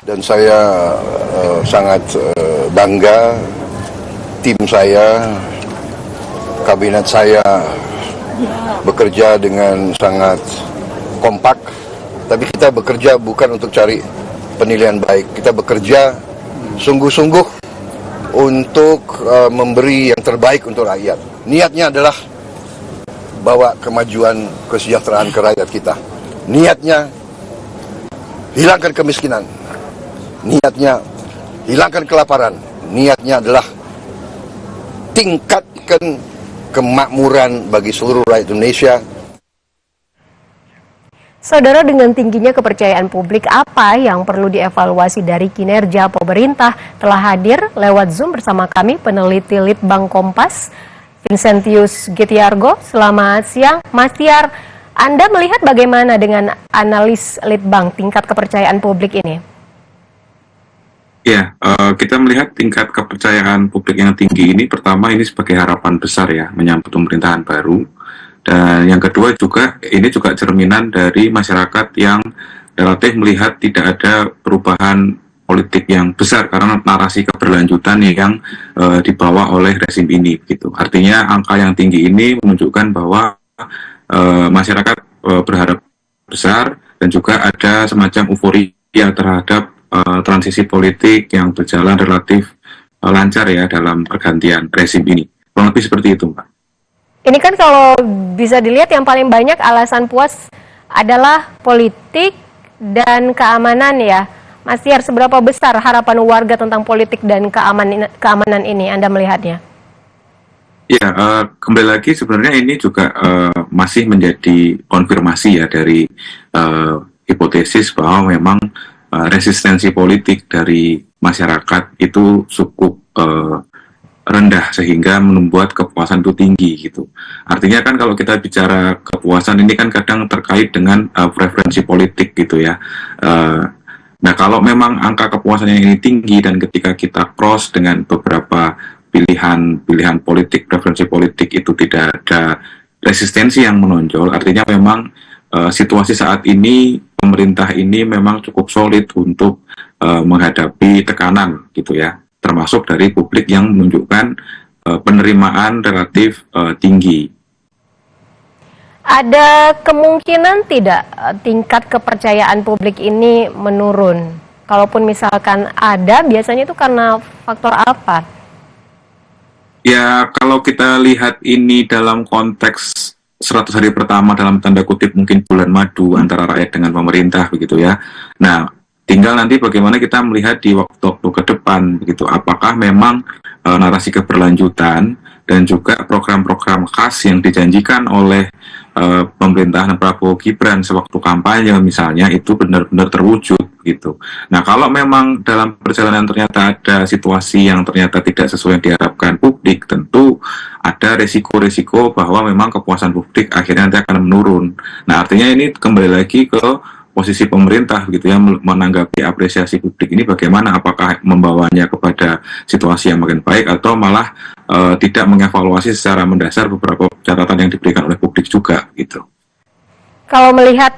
Dan saya sangat bangga tim saya, kabinet saya bekerja dengan sangat kompak. Tapi kita bekerja bukan untuk cari penilaian baik. Kita bekerja sungguh-sungguh untuk memberi yang terbaik untuk rakyat. Niatnya adalah bawa kemajuan, kesejahteraan ke rakyat kita. Niatnya hilangkan kemiskinan. Niatnya hilangkan kelaparan. Niatnya adalah tingkatkan kemakmuran bagi seluruh rakyat Indonesia. Saudara, dengan tingginya kepercayaan publik, apa yang perlu dievaluasi dari kinerja pemerintah? Telah hadir lewat Zoom bersama kami peneliti Litbang Kompas, Vincentius Gitiargo. Selamat siang, Mas Tiar. Anda melihat bagaimana dengan analis Litbang tingkat kepercayaan publik ini? Ya, kita melihat tingkat kepercayaan publik yang tinggi ini, pertama ini sebagai harapan besar ya, menyambut pemerintahan baru. Dan yang kedua juga, ini juga cerminan dari masyarakat yang relatif melihat tidak ada perubahan politik yang besar karena narasi keberlanjutan yang dibawa oleh rezim ini. Gitu. Artinya angka yang tinggi ini menunjukkan bahwa masyarakat berharap besar dan juga ada semacam euforia terhadap transisi politik yang berjalan relatif lancar ya dalam pergantian rezim ini. Kurang lebih seperti itu, Mbak. Ini kan kalau bisa dilihat yang paling banyak alasan puas adalah politik dan keamanan ya. Mas Tiar, seberapa besar harapan warga tentang politik dan keamanan ini Anda melihatnya? Ya, kembali lagi sebenarnya ini juga masih menjadi konfirmasi ya dari hipotesis bahwa memang resistensi politik dari masyarakat itu cukup rendah sehingga membuat kepuasan itu tinggi gitu. Artinya kan kalau kita bicara kepuasan ini kan kadang terkait dengan preferensi politik gitu ya. Nah kalau memang angka kepuasannya ini tinggi dan ketika kita cross dengan beberapa pilihan politik, preferensi politik itu tidak ada resistensi yang menonjol, artinya memang situasi saat ini pemerintah ini memang cukup solid untuk menghadapi tekanan gitu ya, termasuk dari publik yang menunjukkan penerimaan relatif tinggi. Ada kemungkinan tidak tingkat kepercayaan publik ini menurun? Kalaupun misalkan ada, biasanya itu karena faktor apa? Ya, kalau kita lihat ini dalam konteks 100 hari pertama dalam tanda kutip mungkin bulan madu antara rakyat dengan pemerintah begitu ya. Nah, tinggal nanti bagaimana kita melihat di waktu-waktu ke depan begitu. Apakah memang narasi keberlanjutan dan juga program-program khas yang dijanjikan oleh pemerintahan Prabowo Gibran sewaktu kampanye misalnya itu benar-benar terwujud gitu. Nah kalau memang dalam perjalanan ternyata ada situasi yang ternyata tidak sesuai yang diharapkan publik, tentu ada resiko-resiko bahwa memang kepuasan publik akhirnya nanti akan menurun. Nah artinya ini kembali lagi ke posisi pemerintah gitu ya, menanggapi apresiasi publik ini bagaimana, apakah membawanya kepada situasi yang makin baik atau malah tidak mengevaluasi secara mendasar beberapa catatan yang diberikan oleh publik juga gitu. Kalau melihat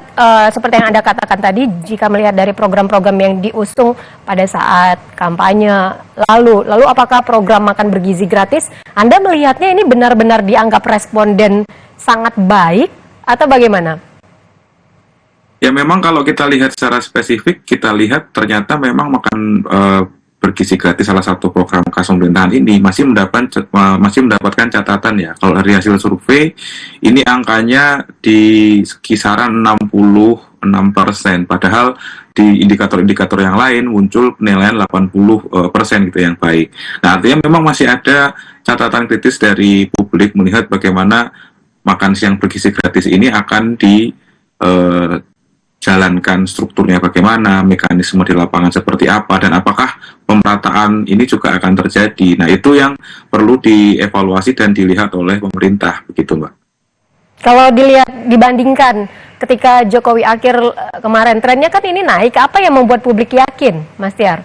seperti yang Anda katakan tadi, jika melihat dari program-program yang diusung pada saat kampanye lalu apakah program makan bergizi gratis, Anda melihatnya ini benar-benar dianggap responden sangat baik atau bagaimana? Ya memang kalau kita lihat secara spesifik, kita lihat ternyata memang makan bergizi gratis salah satu program khas pemerintahan ini masih mendapatkan catatan ya. Kalau dari hasil survei ini angkanya di kisaran 66%, padahal di indikator-indikator yang lain muncul penilaian 80% gitu yang baik. Nah artinya memang masih ada catatan kritis dari publik melihat bagaimana makan siang bergizi gratis ini akan jalankan strukturnya bagaimana, mekanisme di lapangan seperti apa, dan apakah pemerataan ini juga akan terjadi. Nah itu yang perlu dievaluasi dan dilihat oleh pemerintah, begitu Mbak. Kalau dibandingkan ketika Jokowi akhir kemarin, trennya kan ini naik, apa yang membuat publik yakin, Mas Tiar?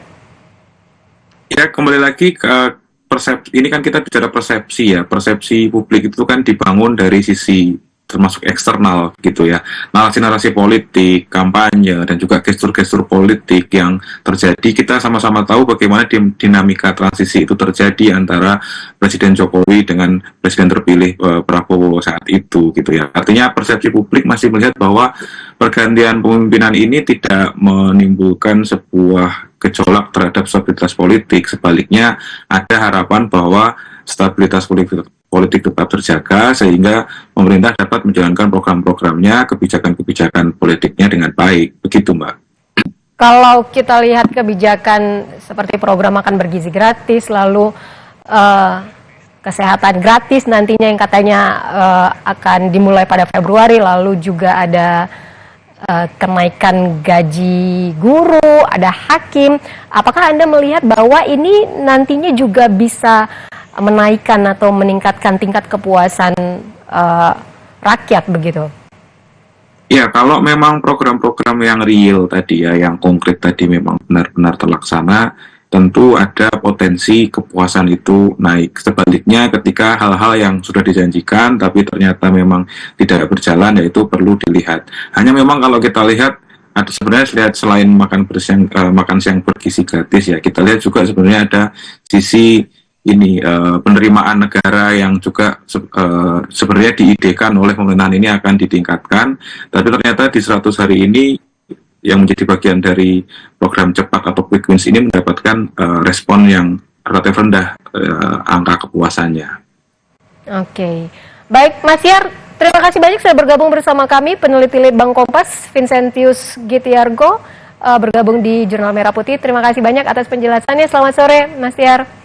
Ya kembali lagi ke persepsi, ini kan kita bicara persepsi ya, persepsi publik itu kan dibangun dari sisi termasuk eksternal gitu ya. Narasi-narasi politik, kampanye, dan juga gestur-gestur politik yang terjadi, kita sama-sama tahu bagaimana dinamika transisi itu terjadi antara Presiden Jokowi dengan Presiden terpilih Prabowo saat itu gitu ya. Artinya persepsi publik masih melihat bahwa pergantian pemimpinan ini tidak menimbulkan sebuah gejolak terhadap stabilitas politik. Sebaliknya ada harapan bahwa stabilitas politik tetap terjaga sehingga pemerintah dapat menjalankan program-programnya, kebijakan-kebijakan politiknya dengan baik. Begitu, Mbak. Kalau kita lihat kebijakan seperti program makan bergizi gratis, lalu kesehatan gratis nantinya yang katanya akan dimulai pada Februari, lalu juga ada kenaikan gaji guru, ada hakim. Apakah Anda melihat bahwa ini nantinya juga bisa menaikkan atau meningkatkan tingkat kepuasan rakyat begitu? Ya, kalau memang program-program yang real tadi ya, yang konkret tadi memang benar-benar terlaksana, tentu ada potensi kepuasan itu naik. Sebaliknya ketika hal-hal yang sudah dijanjikan tapi ternyata memang tidak berjalan, ya itu perlu dilihat. Hanya memang kalau kita lihat, ada sebenarnya lihat selain makan siang bergizi gratis ya, kita lihat juga sebenarnya ada sisi ini penerimaan negara yang juga sebenarnya diidekan oleh pemerintahan ini akan ditingkatkan, tapi ternyata di 100 hari ini yang menjadi bagian dari program cepat atau quick wins ini mendapatkan respon yang relatif rendah angka kepuasannya. Oke, baik Mas Yar, terima kasih banyak sudah bergabung bersama kami, peneliti Litbang Kompas, Vincentius Gitiargo, bergabung di Jurnal Merah Putih. Terima kasih banyak atas penjelasannya. Selamat sore, Mas Yar.